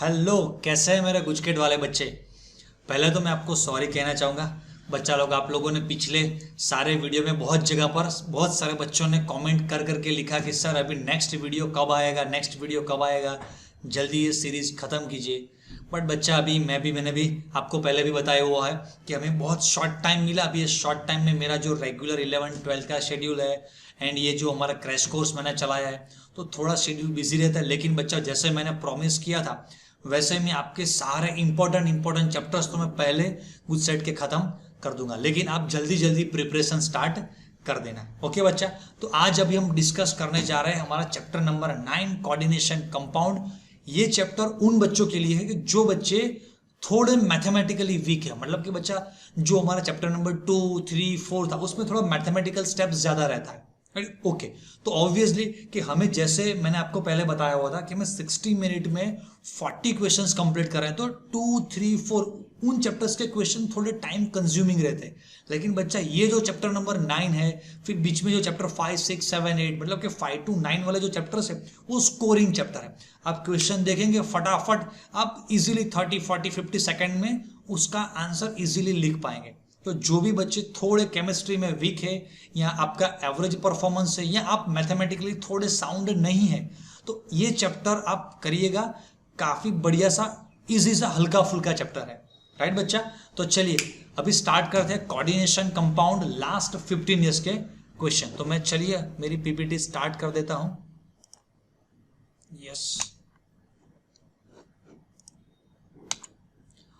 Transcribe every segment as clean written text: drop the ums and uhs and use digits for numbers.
Hello, कैसे हैं मेरे गुजकेट वाले बच्चे। पहले तो मैं आपको सॉरी कहना चाहूँगा। बच्चा लोग, आप लोगों ने पिछले सारे वीडियो में बहुत जगह पर बहुत सारे बच्चों ने कमेंट कर करके लिखा कि सर अभी नेक्स्ट वीडियो कब आएगा, नेक्स्ट वीडियो कब आएगा, जल्दी ये सीरीज़ ख़त्म कीजिए। बट बच्चा, अभी मैंने भी आपको पहले भी बताया हुआ है कि हमें बहुत शॉर्ट टाइम मिला। अभी इस शॉर्ट टाइम में मेरा जो रेगुलर 11-12 का शेड्यूल है एंड ये जो हमारा क्रैश कोर्स मैंने चलाया है, तो थोड़ा शेड्यूल बिजी रहता है। लेकिन बच्चा, जैसे मैंने प्रॉमिस किया था वैसे मैं आपके सारे इंपॉर्टेंट चैप्टर्स तो मैं पहले कुछ सेट के ख़त्म कर दूंगा, लेकिन आप जल्दी जल्दी प्रिपरेशन स्टार्ट कर देना। ओके बच्चा, तो आज अभी हम डिस्कस करने जा रहे हैं हमारा चैप्टर नंबर 9, कोऑर्डिनेशन कंपाउंड। ये चैप्टर उन बच्चों के लिए है कि जो बच्चे थोड़े मैथमेटिकली वीक है। मतलब कि बच्चा, जो हमारा चैप्टर नंबर 2, 3, 4 था उसमें थोड़ा मैथमेटिकल स्टेप्स ज्यादा रहता है। ओके, तो ऑब्वियसली कि हमें, जैसे मैंने आपको पहले बताया हुआ था कि हमें 60 मिनट में 40 क्वेश्चंस कंप्लीट कर रहे हैं, तो 2, 3, 4 उन चैप्टर्स के क्वेश्चन थोड़े टाइम कंज्यूमिंग रहते हैं। लेकिन बच्चा, ये जो चैप्टर नंबर 9 है, फिर बीच में जो चैप्टर 5, 6, 7, 8 मतलब कि 5 to 9 वाले जो चैप्टर्स है वो स्कोरिंग चैप्टर है। आप क्वेश्चन देखेंगे फटाफट, आप इजीली 30, 40, 50 सेकेंड में उसका आंसर इजीली लिख पाएंगे। तो जो भी बच्चे थोड़े केमिस्ट्री में वीक है, या आपका एवरेज परफॉर्मेंस है, या आप मैथमेटिकली थोड़े साउंड नहीं है, तो ये चैप्टर आप करिएगा। काफी बढ़िया सा, इजी सा, हल्का फुल्का चैप्टर है। राइट बच्चा, तो चलिए अभी स्टार्ट करते हैं कोऑर्डिनेशन कंपाउंड लास्ट 15 ईयर्स के क्वेश्चन। तो मैं, चलिए मेरी पीपीटी स्टार्ट कर देता हूं। यस,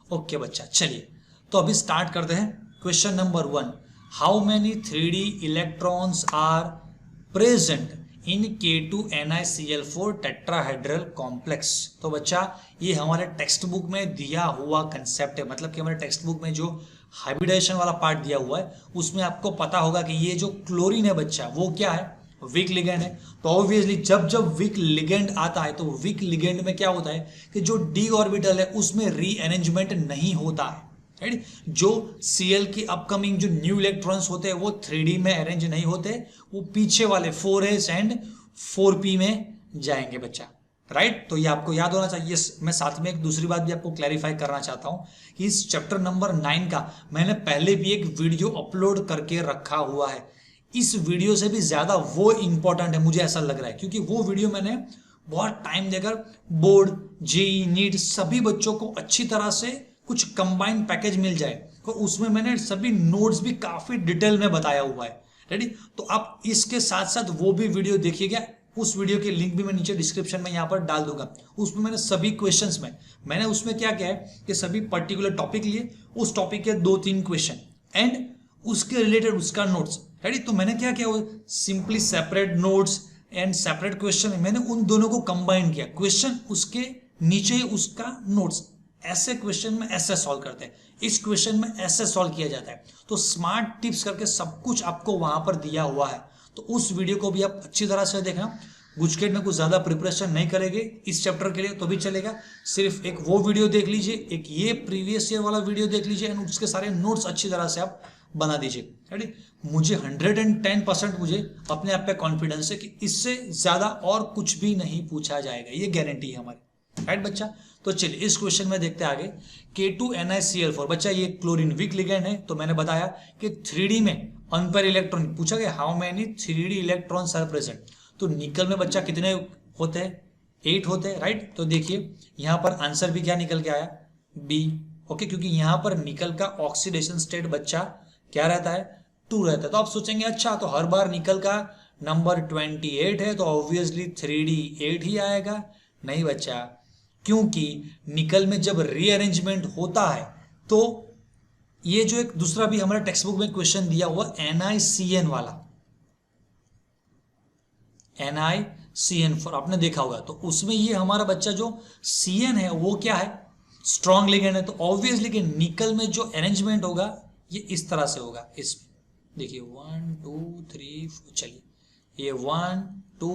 ओके बच्चा, चलिए तो अभी स्टार्ट करते हैं। Question number 1, how many 3D electrons are present in K2NiCl4 tetrahedral complex. तो बच्चा, ये हमारे टेक्स्ट बुक में दिया हुआ कंसेप्ट है। मतलब कि हमारे टेक्स्ट बुक में जो हाइब्रिडाइजेशन वाला पार्ट दिया हुआ है उसमें आपको पता होगा कि ये जो क्लोरीन है बच्चा, वो क्या है, वीक लिगेंड है। तो ऑब्वियसली जब जब वीक लिगेंड आता है, तो वीक लिगेंड में क्या होता है कि जो डी ऑर्बिटल है उसमें रीअरेंजमेंट नहीं होता है। राइट, जो Cl की अपकमिंग जो न्यू इलेक्ट्रॉन्स होते हैं वो 3D में अरेंज नहीं होते, वो पीछे वाले 4s एंड 4p में जाएंगे बच्चा। राइट, तो ये आपको याद होना चाहिए। मैं साथ में एक दूसरी बात भी आपको क्लैरिफाई करना चाहता हूं कि इस चैप्टर नंबर 9 का मैंने पहले भी एक वीडियो अपलोड करके रखा हुआ है। इस वीडियो से भी ज्यादा वो इंपॉर्टेंट है, मुझे ऐसा लग रहा है, क्योंकि वो वीडियो मैंने बहुत टाइम देकर बोर्ड, जेई, नीट सभी बच्चों को अच्छी तरह से कुछ कंबाइंड पैकेज मिल जाए, और उसमें मैंने सभी नोट्स भी काफी डिटेल में बताया हुआ है। रेडी, तो आप इसके साथ साथ वो भी वीडियो देखिएगा। उस वीडियो की लिंक भी मैं नीचे डिस्क्रिप्शन में यहाँ पर डाल दूंगा। उसमें मैंने सभी क्वेश्चंस में, मैंने उसमें क्या किया है कि सभी पर्टिकुलर टॉपिक लिए, उस टॉपिक के 2-3 क्वेश्चन एंड उसके रिलेटेड उसका नोट्स। रेडी, तो मैंने क्या किया, simply separate notes and separate question, मैंने उन दोनों को कंबाइन किया। क्वेश्चन उसके नीचे ही उसका नोट्स, ऐसे क्वेश्चन में ऐसे सॉल्व करते हैं, इस क्वेश्चन में ऐसे सॉल्व किया जाता है। तो स्मार्ट टिप्स करके सब कुछ आपको वहां पर दिया हुआ है। तो उस वीडियो को भी आप अच्छी तरह से देखना। गुजकेट में कुछ ज्यादा प्रिपरेशन नहीं करेंगे इस चैप्टर के लिए तो भी चलेगा, सिर्फ एक वो वीडियो देख लीजिए, एक ये प्रीवियस ईयर वाला वीडियो देख लीजिए एंड उसके सारे नोट्स अच्छी तरह से आप बना दीजिए। रेडी, मुझे 110% मुझे अपने आप पे कॉन्फिडेंस है कि इससे ज्यादा और कुछ भी नहीं पूछा जाएगा, ये गारंटी है हमारी। राइट बच्चा, तो चलिए इस क्वेश्चन में देखते हैं आगे। K2NiCl4 बच्चा, ये क्लोरीन वीक लिगेंड है। तो मैंने बताया कि 3D में अनपेयर इलेक्ट्रॉन पूछा गया, how many 3D electrons are present. तो निकल में बच्चा कितने होते हैं, 8 होते हैं। राइट, तो देखिए यहाँ पर आंसर भी क्या निकल के आया, बी। ओके, क्योंकि यहाँ पर निकल का ऑक्सीडेशन स्टेट बच्चा क्या रहता है, 2 रहता है। तो आप सोचेंगे अच्छा, तो हर बार निकल का नंबर 28 है तो ऑब्वियसली 3D 8 ही आएगा। नहीं बच्चा, क्योंकि निकल में जब रीअरेंजमेंट होता है तो ये जो एक दूसरा भी हमारे टेक्स्ट बुक में क्वेश्चन दिया हुआ NiCN वाला, NiCN4 आपने देखा होगा, तो उसमें ये हमारा बच्चा जो Cn है वो क्या है, स्ट्रॉन्ग लिगेंड है। तो ऑब्वियसली कि निकल में जो अरेंजमेंट होगा ये इस तरह से होगा। इस देखिए 1 2 3 4, चलिए ये 1 2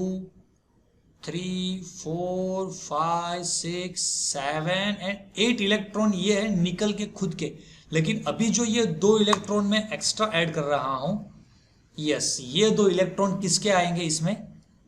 3 4 5 6 7 एंड 8 इलेक्ट्रॉन ये है निकल के खुद के। लेकिन अभी जो ये 2 इलेक्ट्रॉन में एक्स्ट्रा ऐड कर रहा हूं, यस, ये 2 इलेक्ट्रॉन किसके आएंगे इसमें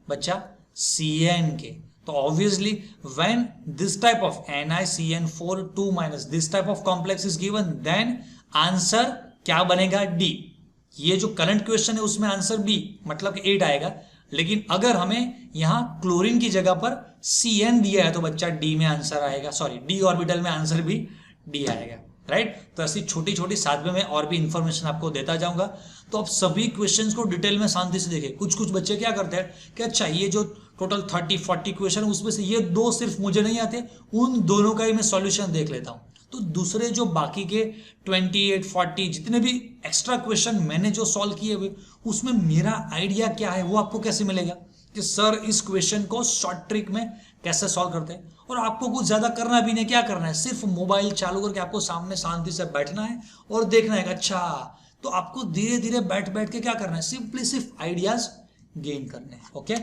बच्चा, Cn के। तो obviously when this type of NiCN4 2 minus this type of complex is given, then answer क्या बनेगा? डी। ये जो करंट क्वेश्चन है उसमें आंसर बी मतलब कि 8 आएगा, लेकिन अगर हमें यहां क्लोरीन की जगह पर CN दिया है तो बच्चा डी में आंसर आएगा, सॉरी डी ऑर्बिटल में आंसर भी डी आएगा, राइट। तो ऐसी छोटी छोटी साथ में मैं और भी इंफॉर्मेशन आपको देता जाऊंगा। तो आप सभी क्वेश्चंस को डिटेल में शांति से देखें। कुछ कुछ बच्चे क्या करते हैं कि अच्छा ये जो टोटल 30-40 क्वेश्चन उसमें से ये 2 सिर्फ मुझे नहीं आते, उन दोनों का ही मैं सॉल्यूशन देख लेता हूं। तो दूसरे जो बाकी के 28-40 जितने भी एक्स्ट्रा क्वेश्चन मैंने जो सॉल्व किए हुए, उसमें मेरा आइडिया क्या है वो आपको कैसे मिलेगा कि सर इस क्वेश्चन को शॉर्ट ट्रिक में कैसे सॉल्व करते हैं। और आपको कुछ ज्यादा करना भी नहीं, क्या करना है, सिर्फ मोबाइल चालू करके आपको सामने शांति से बैठना है और देखना है। अच्छा, तो आपको धीरे धीरे बैठ बैठ के क्या करना है, सिंपली सिर्फ आइडियाज गेन करने हैं। ओके,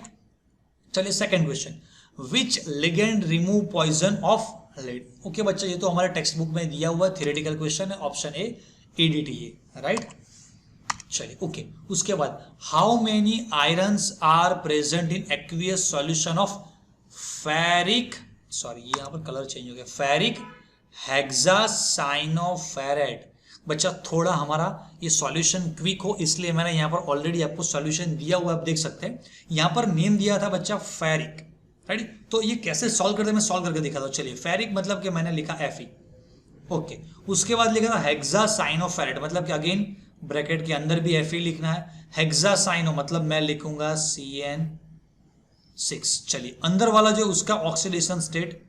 चलिए second question, which ligand remove poison of lead. Okay बच्चा, ये तो हमारे टेक्स्ट बुक में दिया हुआ थियोरेटिकल क्वेश्चन है, ऑप्शन ए EDTA, राइट। चलिए ओके, उसके बाद how many ions are present in aqueous solution of ferric, sorry ये यहां पर कलर चेंज हो गया, फेरिक हेक्सासाइनोफेरेट। बच्चा थोड़ा हमारा ये सॉल्यूशन क्विक हो इसलिए मैंने यहां पर ऑलरेडी आपको सॉल्यूशन दिया हुआ, आप देख सकते हैं। यहां पर नेम दिया था बच्चा फेरिक, राइट। तो ये कैसे सॉल्व करते हैं मैं सॉल्व करके दिखाता हूं। चलिए, फेरिक मतलब कि मैंने लिखा Fe, ओके। उसके बाद लिखा था हेक्सासाइनोफेरेट मतलब कि अगेन ब्रैकेट के अंदर भी Fe लिखना है। हेक्सासाइनो मतलब मैं लिखूंगा CN6। चलिए, अंदर वाला जो उसका ऑक्सीडेशन स्टेट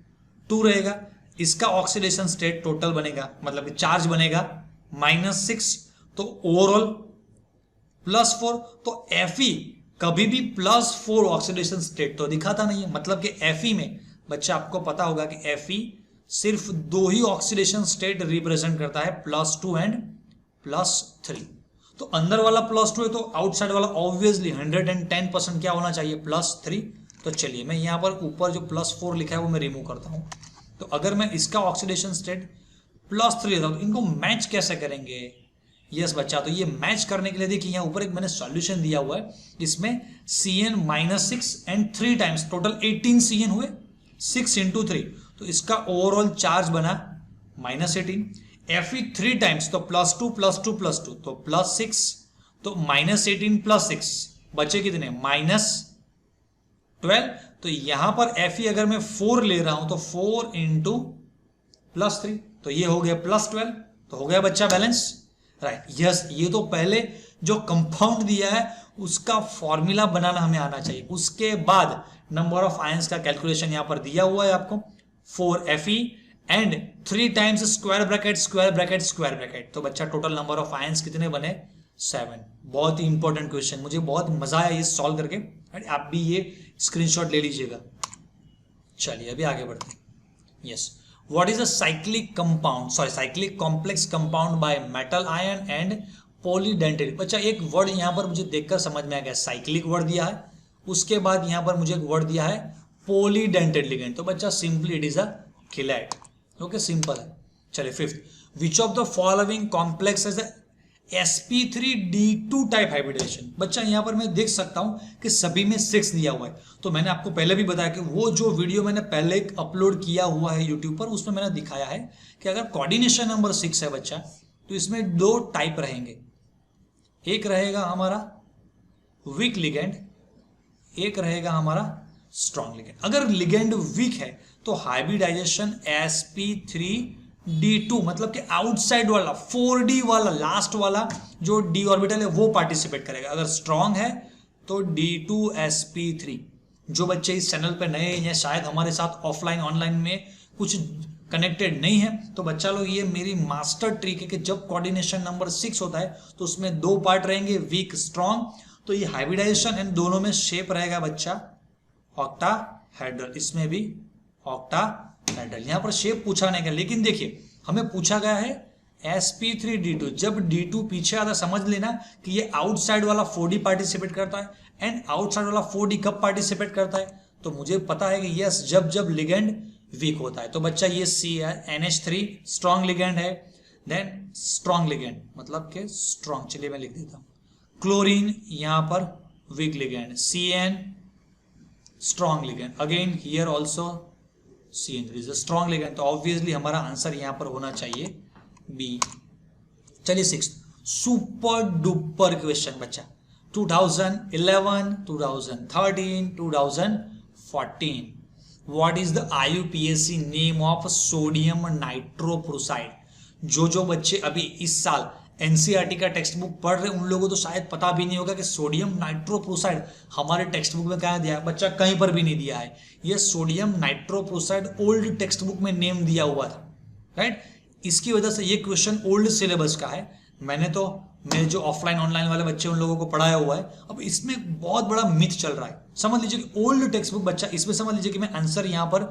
2 रहेगा, इसका ऑक्सीडेशन स्टेट टोटल बनेगा मतलब चार्ज बनेगा -6, तो ओवरऑल +4। तो Fe कभी भी +4 ऑक्सीडेशन स्टेट तो दिखाता नहीं है, मतलब कि Fe में बच्चा आपको पता होगा कि Fe सिर्फ 2 ही ऑक्सीडेशन स्टेट रिप्रेजेंट करता है, +2 एंड +3। तो अंदर वाला +2 है तो आउटसाइड वाला ऑब्वियसली 110% क्या होना चाहिए, +3। तो चलिए मैं यहां पर ऊपर जो +4 लिखा है वो मैं रिमूव करता हूं। तो अगर मैं इसका ऑक्सीडेशन स्टेट +3 लेता हूं तो इनको मैच कैसे करेंगे? यस बच्चा, तो ये मैच करने के लिए देखिए यहाँ ऊपर एक मैंने सॉल्यूशन दिया हुआ है, इसमें CN -6 and 3 times total 18 CN हुए, 6 × 3, तो इसका ओवरऑल चार्ज बना -18। Fe 3 टाइम्स तो +2 +2 +2 तो +6, तो -18 +6 बचे कितने, -12। तो यहां पर Fe अगर मैं 4 ले रहा हूं तो 4 × +3 तो ये हो गया +12, तो हो गया बच्चा बैलेंस, राइट। यस, ये तो पहले जो कंपाउंड दिया है उसका फॉर्मूला बनाना हमें आना चाहिए। उसके बाद नंबर ऑफ आयंस का कैलकुलेशन यहां पर दिया हुआ है आपको, 4 Fe and 3 times square bracket square bracket square bracket, तो बच्चा टोटल नंबर ऑफ आयंस कितने बने, 7। बहुत ही इंपॉर्टेंट क्वेश्चन, मुझे बहुत मजा आया ये सॉल्व करके, आप भी ये स्क्रीनशॉट ले लीजिएगा। चलिए अभी आगे बढ़ते हैं। Yes, what is a cyclic compound, sorry cyclic complex compound by metal ion and polydentate। बच्चा एक वर्ड यहां पर मुझे देखकर समझ में आ गया, साइक्लिक वर्ड दिया है, उसके बाद यहां पर मुझे एक वर्ड दिया है पोलीडेंटेड लिगेंड, तो बच्चा simply it is a chelate. Okay, simple है। चलिए fifth, which of the following complex is sp3d2 type hybridisation. बच्चा यहां पर मैं देख सकता हूं कि सभी में 6 दिया हुआ है, तो मैंने आपको पहले भी बताया कि वो जो वीडियो मैंने पहले अपलोड किया हुआ है यूट्यूब पर, उसमें मैंने दिखाया है कि अगर कोऑर्डिनेशन नंबर 6 है बच्चा तो इसमें 2 टाइप रहेंगे, एक रहेगा हमारा वीक लिगेंड, एक रहेगा हमारा स्ट्रॉन्ग लिगेंड। अगर लिगेंड वीक है तो हाइब्रिडाइजेशन sp3d2 मतलब कि आउटसाइड वाला 4d वाला लास्ट वाला जो d ऑर्बिटल है वो पार्टिसिपेट करेगा। अगर स्ट्रॉन्ग है तो d2sp3। जो बच्चे इस चैनल पे नए हैं, शायद हमारे साथ ऑफलाइन ऑनलाइन में कुछ कनेक्टेड नहीं है, तो बच्चा लोग ये मेरी मास्टर ट्रिक है कि जब कोऑर्डिनेशन नंबर 6 होता है तो उसमें 2 पार्ट रहेंगे, वीक स्ट्रॉन्ग। तो ये हाइब्रिडाइजेशन इन दोनों में शेप रहेगा बच्चा ऑक्टाहेड्रल, इसमें भी ऑक्टाहेड्रल। यहां पर शेप पूछा नहीं गया, लेकिन देखिए हमें पूछा गया है sp3d2। जब d2 पीछे आता समझ लेना कि ये आउटसाइड वाला 4d पार्टिसिपेट करता है, एंड आउटसाइड वाला 4d कब पार्टिसिपेट करता है, तो मुझे पता है कि यस जब लिगेंड वीक होता है। तो बच्चा ये C है, NH3 स्ट्रॉन्ग लिगेंड है, देन स्ट्रॉन्ग लिगेंड मतलब के स्ट्रॉन्ग, चलिए मैं लिख देता हूं। क्लोरीन यहां पर week ligand, CN strong ligand, again here also CN3 is a strong ligand, तो ऑब्वियसली हमारा आंसर यहां पर होना चाहिए बी। चलिए 6 सुपर डुपर क्वेश्चन बच्चा, 2011, 2013, 2014, what is the IUPAC name of sodium nitroprusside. जो बच्चे अभी इस साल NCERT का टेक्स्ट बुक पढ़ रहे उन लोगों को तो शायद पता भी नहीं होगा कि सोडियम नाइट्रोप्रोसाइड हमारे टेक्स्ट बुक में कहाँ दिया है बच्चा, कहीं पर भी नहीं दिया है। ये sodium nitroprusside old text book में नेम दिया हुआ था, राइट। इसकी वजह से ये क्वेश्चन ओल्ड सिलेबस का है। मैंने तो मेरे जो ऑफलाइन ऑनलाइन वाले बच्चे उन लोगों को पढ़ाया हुआ है। अब इसमें बहुत बड़ा मिथ चल रहा है, समझ लीजिए कि ओल्ड टेक्स्ट बुक बच्चा, इसमें समझ लीजिए कि मैं आंसर यहाँ पर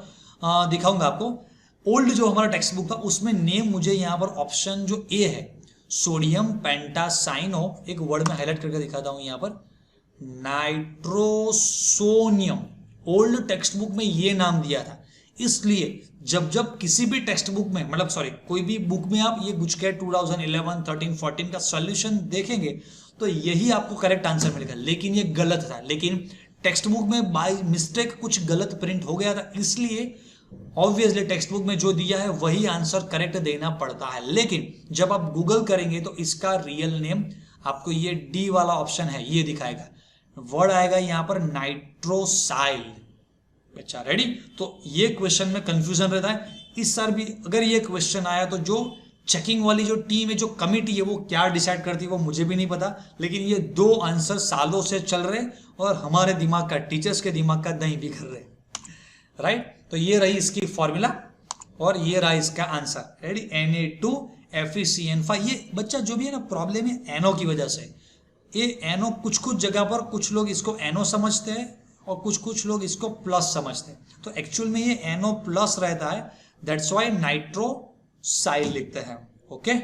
दिखाऊंगा आपको। ओल्ड जो हमारा टेक्स्ट बुक था उसमें नेम मुझे यहाँ पर ऑप्शन जो ए है सोडियम पेंटासाइनो, एक वर्ड में हाईलाइट करके दिखाता हूं यहाँ पर, नाइट्रोसोनियम, ओल्ड टेक्स्ट बुक में ये नाम दिया था। इसलिए जब किसी भी टेक्स्ट बुक में, मतलब सॉरी कोई भी बुक में आप ये गुजकेट 2011, 13, 14 का सॉल्यूशन देखेंगे तो यही आपको करेक्ट आंसर मिलेगा, लेकिन ये गलत था। लेकिन टेक्स्ट बुक में बाय मिस्टेक कुछ गलत प्रिंट हो गया था, इसलिए ऑब्वियसली टेक्स्ट बुक में जो दिया है वही आंसर करेक्ट देना पड़ता है। लेकिन जब आप गूगल करेंगे तो इसका रियल नेम आपको ये डी वाला ऑप्शन है ये दिखाएगा, वर्ड आएगा यहां पर नाइट्रोसाइल। बच्चा रेडी? तो ये क्वेश्चन में कंफ्यूजन रहता है। इस साल भी अगर ये क्वेश्चन आया तो जो चेकिंग वाली जो टीम है, जो कमिटी है, वो क्या डिसाइड करती है वो मुझे भी नहीं पता, लेकिन ये दो आंसर सालों से चल रहे और हमारे दिमाग का, टीचर्स के दिमाग का दही भी कर रहे, राइट। तो ये रही इसकी फॉर्मूला और ये रहा इसका आंसर, रेडी। Na2FeCN5। ये बच्चा जो भी है ना प्रॉब्लम है एनो की वजह से, ये एनो कुछ जगह पर कुछ लोग इसको एनो समझते हैं और कुछ लोग इसको प्लस समझते हैं, तो एक्चुअल में ये एनो प्लस रहता है, दैट्स व्हाई नाइट्रोसाइल लिखते हैं। ओके,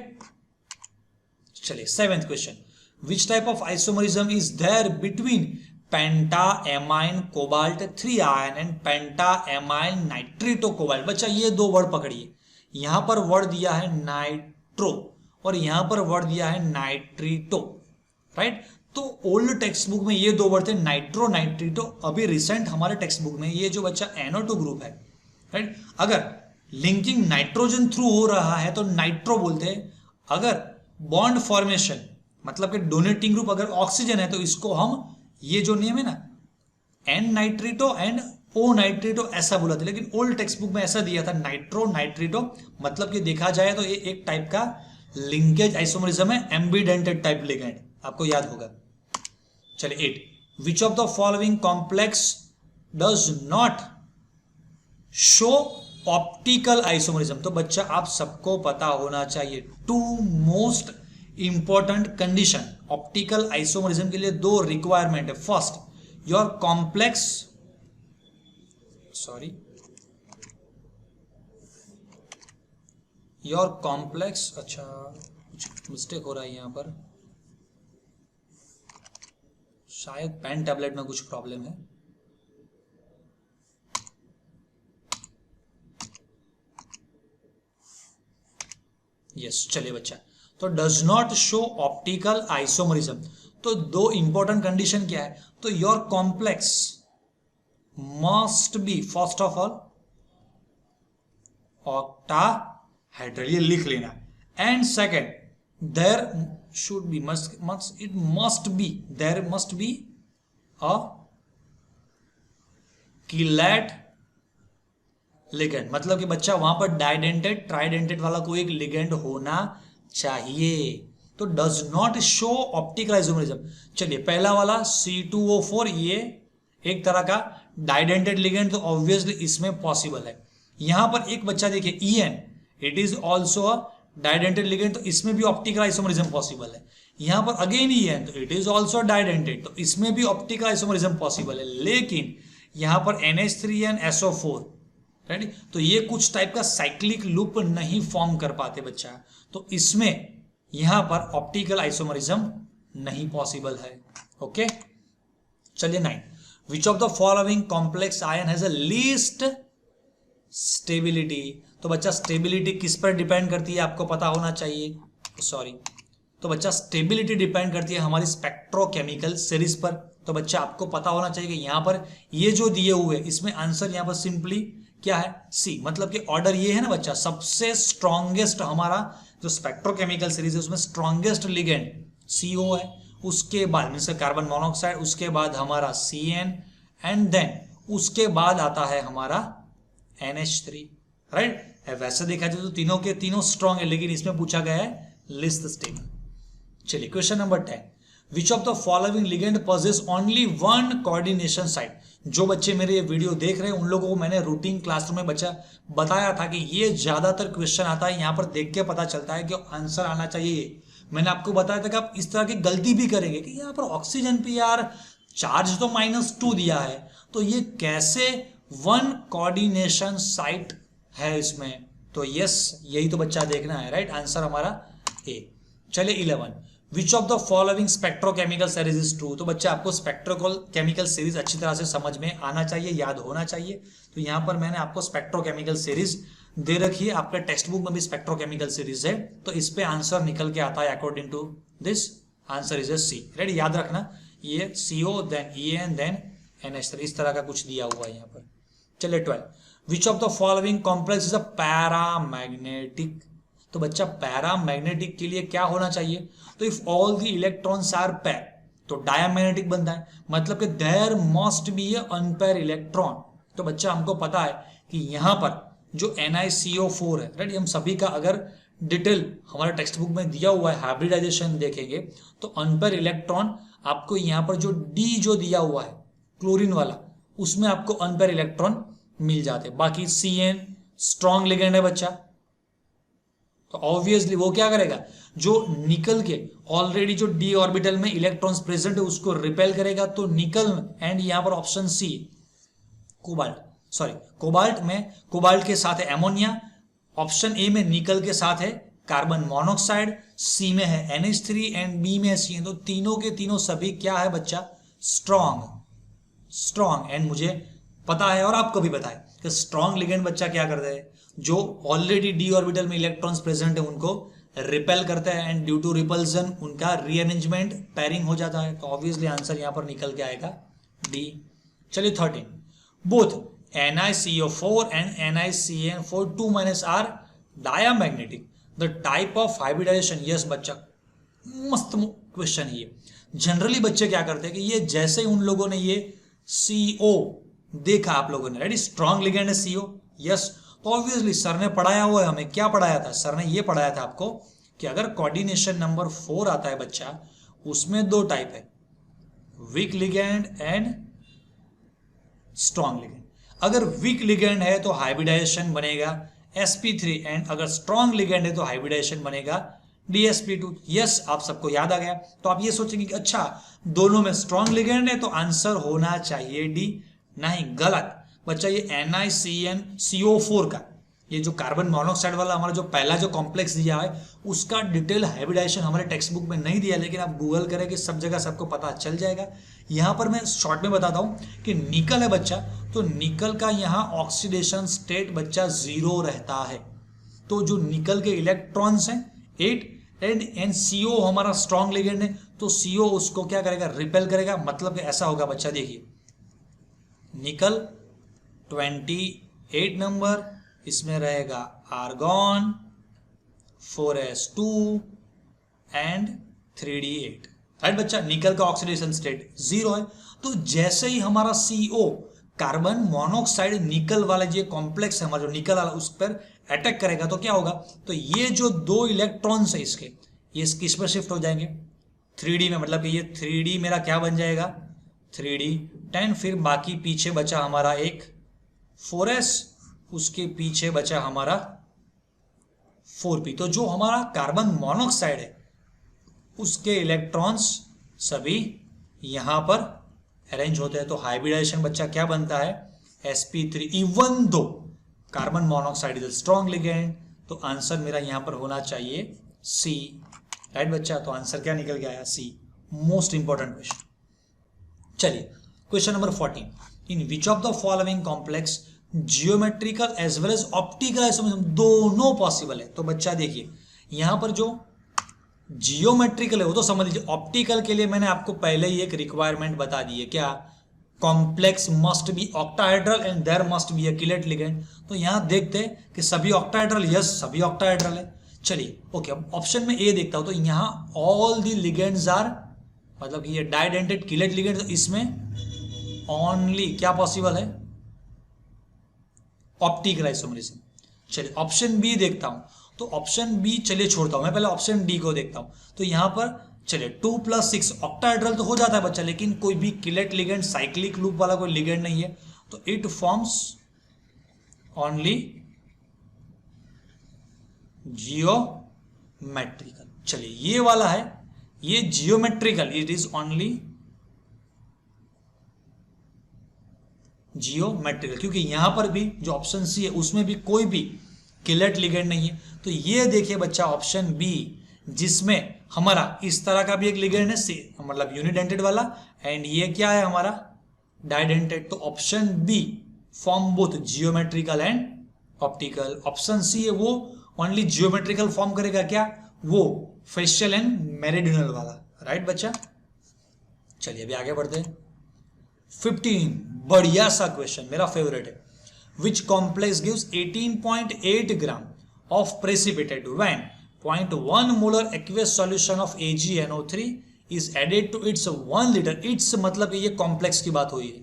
चलिए 7th question, which type of isomerism is there between pentaammine cobalt 3 ion and pentaammine nitrito cobalt. बच्चा ये दो वर्ड पकड़िए, यहां पर वर्ड दिया है नाइट्रो और यहां पर वर्ड दिया है नाइट्रिटो, राइट। तो ओल्ड टेक्स्ट बुक में ये दो वर्ड थे नाइट्रो नाइट्रिटो, अभी रिसेंट हमारे टेक्स्ट बुक में ये जो बच्चा NO2 ग्रुप है, राइट। अगर लिंकिंग नाइट्रोजन थ्रू हो रहा है तो नाइट्रो बोलते हैं, अगर बॉन्ड फॉर्मेशन मतलब कि डोनेटिंग ग्रुप अगर ऑक्सीजन है तो इसको हम, ये जो नेम है ना N नाइट्रिटो एंड O नाइट्रिटो ऐसा बोला था, लेकिन ओल्ड टेक्स्ट बुक में ऐसा दिया था नाइट्रो नाइट्रिटो, मतलब कि देखा जाए तो ये एक टाइप का लिंकेज आइसोमरिज्म है, एम्बिडेंटेड टाइप लिगेंड, आपको याद होगा। चलिए 8, विच of the following complex does not show optical isomerism. तो बच्चा आप सबको पता होना चाहिए 2 most important condition optical isomerism के लिए, 2 रिक्वायरमेंट है। First, your complex, sorry your complex, अच्छा कुछ मिस्टेक हो रहा है यहां पर, शायद पेन टैबलेट में कुछ प्रॉब्लम है। यस, चलिए बच्चा, तो does not show optical isomerism, तो 2 इंपॉर्टेंट कंडीशन क्या है, तो your complex must be first of all octahedral, ये लिख लेना, and second there should be there must be a chelate ligand, मतलब कि बच्चा वहां पर डाइडेंटेड ट्राइडेंटेड वाला कोई एक लिगेंड होना चाहिए। तो does not show optical isomerism. चलिए पहला वाला C2O4, ये एक तरह का डाइडेंटेड लिगेंड, तो ऑब्वियसली इसमें पॉसिबल है। यहां पर एक बच्चा देखिए EN, it is also a डाइडेंटेड ligand, तो इसमें भी ऑप्टिकल आइसोमरिज्म पॉसिबल है। यहां पर अगेन EN, तो इट इज ऑल्सो डाइडेंटेड, तो इसमें भी ऑप्टिकल आइसोमरिज्म पॉसिबल है। लेकिन यहां पर NH3NSO4, राइट, तो ये कुछ टाइप का साइक्लिक लूप नहीं फॉर्म कर पाते बच्चा, तो इसमें यहां पर ऑप्टिकल आइसोमरिज्म नहीं पॉसिबल है। ओके, चलिए 9, विच of the following complex ion has a least stability. तो बच्चा स्टेबिलिटी किस पर डिपेंड करती है आपको पता होना चाहिए, सॉरी, तो बच्चा स्टेबिलिटी डिपेंड करती है हमारी स्पेक्ट्रोकेमिकल सीरीज पर, तो बच्चा आपको पता होना चाहिए कि यहाँ पर ये जो दिए हुए इसमें आंसर यहाँ पर सिंपली क्या है, सी। मतलब कि ऑर्डर ये है ना बच्चा, सबसे स्ट्रॉन्गेस्ट हमारा जो स्पेक्ट्रोकेमिकल सीरीज है उसमें स्ट्रॉन्गेस्ट लिगेंड CO है, उसके बाद मीन्स कार्बन मोनोऑक्साइड, उसके बाद हमारा CN एंड देन उसके बाद आता है हमारा NH3, राइट। वैसे देखा जाए तो तीनों के तीनों स्ट्रॉन्ग है, लेकिन इसमें पूछा गया है लिस्ट द स्टेबल। चलिए question number 10, which of the following ligand possess only one coordination site. जो बच्चे मेरे ये वीडियो देख रहे हैं उन लोगों को मैंने रूटीन क्लासरूम में बच्चा बताया था कि ये ज्यादातर क्वेश्चन आता है, यहाँ पर देख के पता चलता है कि आंसर आना चाहिए। मैंने आपको बताया था कि आप इस तरह की गलती भी करेंगे कि यहाँ पर ऑक्सीजन पे यार चार्ज तो -2 दिया है, तो ये कैसे वन कोऑर्डिनेशन साइट है इसमें। तो यस, यही तो बच्चा देखना है, राइट। आंसर हमारा ए। चलिए 11, विच of the following spectrochemical series is true. तो बच्चा आपको स्पेक्ट्रोकेमिकल सीरीज अच्छी तरह से समझ में आना चाहिए, याद होना चाहिए। तो यहाँ पर मैंने आपको स्पेक्ट्रोकेमिकल सीरीज दे रखी है, आपके टेक्स्ट बुक में भी स्पेक्ट्रोकेमिकल सीरीज है, तो इस पे आंसर निकल के आता है according to this answer is a C, right. याद रखना ये CO then EN then NH3 इस तरह का कुछ दिया हुआ है यहाँ पर। चलिए 12, which of the following complex is a paramagnetic. तो बच्चा पैरामैग्नेटिक के लिए क्या होना चाहिए, तो if all the electrons are pair तो डायमैग्नेटिक बनता है, मतलब कि there must be a unpair electron. तो बच्चा हमको पता है कि यहाँ पर जो NiCO4 है, राइट, हम सभी का अगर डिटेल हमारे टेक्स्ट बुक में दिया हुआ है, हाइब्रिडाइजेशन देखेंगे तो अनपेयर इलेक्ट्रॉन आपको यहाँ पर जो D जो दिया हुआ है क्लोरीन वाला, उसमें आपको अनपेयर इलेक्ट्रॉन मिल जाते हैं। बाकी CN स्ट्रॉन्ग लिगेंड है बच्चा, तो ऑब्वियसली वो क्या करेगा, जो निकल के ऑलरेडी जो D ऑर्बिटल में इलेक्ट्रॉन्स प्रेजेंट है उसको रिपेल करेगा, तो निकल एंड यहाँ पर ऑप्शन C कोबाल्ट में कोबाल्ट के साथ है एमोनिया, ऑप्शन ए में निकल के साथ है कार्बन मोनोऑक्साइड, सी में है NH3 एंड बी में है CN। तो तीनों के तीनों सभी क्या है बच्चा, स्ट्रॉन्ग। एंड मुझे पता है और आपको भी पता है कि स्ट्रॉन्ग लिगेंड बच्चा क्या करते हैं, जो ऑलरेडी D ऑर्बिटल में इलेक्ट्रॉन्स प्रेजेंट है उनको रिपेल करते हैं एंड ड्यू टू रिपल्सन उनका रीअरेंजमेंट पेयरिंग हो जाता है। तो ऑब्वियसली आंसर यहां पर निकल के आएगा D। चलिए 13, both NiCO4 and NiCN4 2- are diamagnetic. The type of hybridization, yes बच्चा, मस्त क्वेश्चन है ये। जनरली बच्चे क्या करते हैं कि ये जैसे ही उन लोगों ने ये CO देखा, आप लोगों ने, राइट, स्ट्रॉन्ग लिगेंड है CO, यस, तो ऑब्वियसली सर ने पढ़ाया हुआ है, हमें क्या पढ़ाया था, सर ने ये पढ़ाया था आपको कि अगर कोऑर्डिनेशन नंबर 4 आता है बच्चा, उसमें 2 टाइप है, week ligand and strong ligand. अगर वीक लिगेंड है तो हाइब्रिडाइजेशन बनेगा sp3 एंड अगर स्ट्रॉन्ग लिगेंड है तो हाइब्रिडाइजेशन बनेगा DsP2। यस, आप सबको याद आ गया। तो आप ये सोचेंगे कि अच्छा दोनों में स्ट्रॉन्ग लिगेंड है तो आंसर होना चाहिए D। नहीं, गलत बच्चा। ये NiCN CO4 का ये जो कार्बन मोनोऑक्साइड वाला हमारा जो पहला जो कॉम्प्लेक्स दिया है उसका डिटेल हाइब्रिडाइजेशन हमारे टेक्स्ट बुक में नहीं दिया, लेकिन आप गूगल करें कि सब जगह सबको पता चल जाएगा। यहाँ पर मैं शॉर्ट में बताता हूँ कि निकल है बच्चा, तो निकल का यहाँ ऑक्सीडेशन स्टेट बच्चा 0 रहता है। तो जो निकल के इलेक्ट्रॉन्स हैं 8 एंड CO हमारा स्ट्रॉन्ग लिगेंड है, तो CO उसको क्या करेगा, रिपेल करेगा। मतलब कि ऐसा होगा बच्चा, देखिए निकल 28 नंबर, इसमें रहेगा argon 4s2 and 3d8, right बच्चा। निकल का ऑक्सीडेशन स्टेट 0 है, तो जैसे ही हमारा CO कार्बन मोनोऑक्साइड निकल वाला जो कॉम्प्लेक्स है हमारा जो निकल वाला उस पर अटैक करेगा तो क्या होगा, तो ये जो 2 इलेक्ट्रॉन्स है इसके, ये किस पर शिफ्ट हो जाएंगे, 3d में। मतलब कि ये 3d मेरा क्या बन जाएगा, 3d10। फिर बाकी पीछे बचा हमारा एक 4s, उसके पीछे बचा हमारा 4p। तो जो हमारा कार्बन मोनोऑक्साइड है उसके इलेक्ट्रॉन्स सभी यहां पर अरेंज होते हैं। तो हाइब्रिडाइजेशन बच्चा क्या बनता है, sp3, even though carbon monoxide is strong ligand. तो आंसर मेरा यहां पर होना चाहिए C, राइट बच्चा। तो आंसर क्या निकल के आया, C। Most important question. चलिए question number 14, in which of the following complex geometrical as well as optical isomerism दोनों पॉसिबल है। तो बच्चा देखिए यहां पर जो जियोमेट्रिकल है वो तो समझ लीजिए, ऑप्टिकल के लिए मैंने आपको पहले ही एक रिक्वायरमेंट बता दी है, क्या? Complex must be octahedral and there must be a chelate ligand. तो यहां देखते हैं कि सभी ऑक्टाहेड्रल, यस सभी ऑक्टाहेड्रल है। चलिए ओके, अब ऑप्शन में ए देखता हूं तो यहां ऑल द लिगेंड्स आर, मतलब कि ये डाइडेंटेड किलेट लिगेंड, तो इसमें ओनली क्या पॉसिबल है? Optical isomerism. चलिए ऑप्शन बी देखता हूं, तो ऑप्शन बी चलिए छोड़ता हूं मैं, पहले ऑप्शन डी को देखता हूं। तो यहां पर चलिए 2 + 6 ऑक्टाहेड्रल तो हो जाता है बच्चा, लेकिन कोई भी किलेट लिगेंड साइक्लिक लूप वाला कोई लिगेंड नहीं है, तो इट फॉर्म्स ओनली जियोमेट्रिकल। चलिए ये वाला है, ये geometrical, it is only geometrical, क्योंकि यहां पर भी जो ऑप्शन सी है उसमें भी कोई भी किलेट लिगेंड नहीं है। तो ये देखिए बच्चा ऑप्शन बी, जिसमें हमारा इस तरह का भी एक लिगेंड है, मतलब यूनिडेंटेड वाला, एंड ये क्या है हमारा डाइडेंटेड। तो option B form both geometrical and optical. Option C है वो ओनली जियोमेट्रिकल फॉर्म करेगा, क्या? वो फेशियल एंड मेरिडियनल वाला, राइट बच्चा। चलिए अभी आगे बढ़ते हैं। 15 बढ़िया सा क्वेश्चन, मेरा फेवरेट है। Which complex gives 18.8 gram of precipitate when 0.1 molar aqueous solution of AgNO3 is added to its 1 litre. Its मतलब ये कॉम्प्लेक्स की बात हुई है,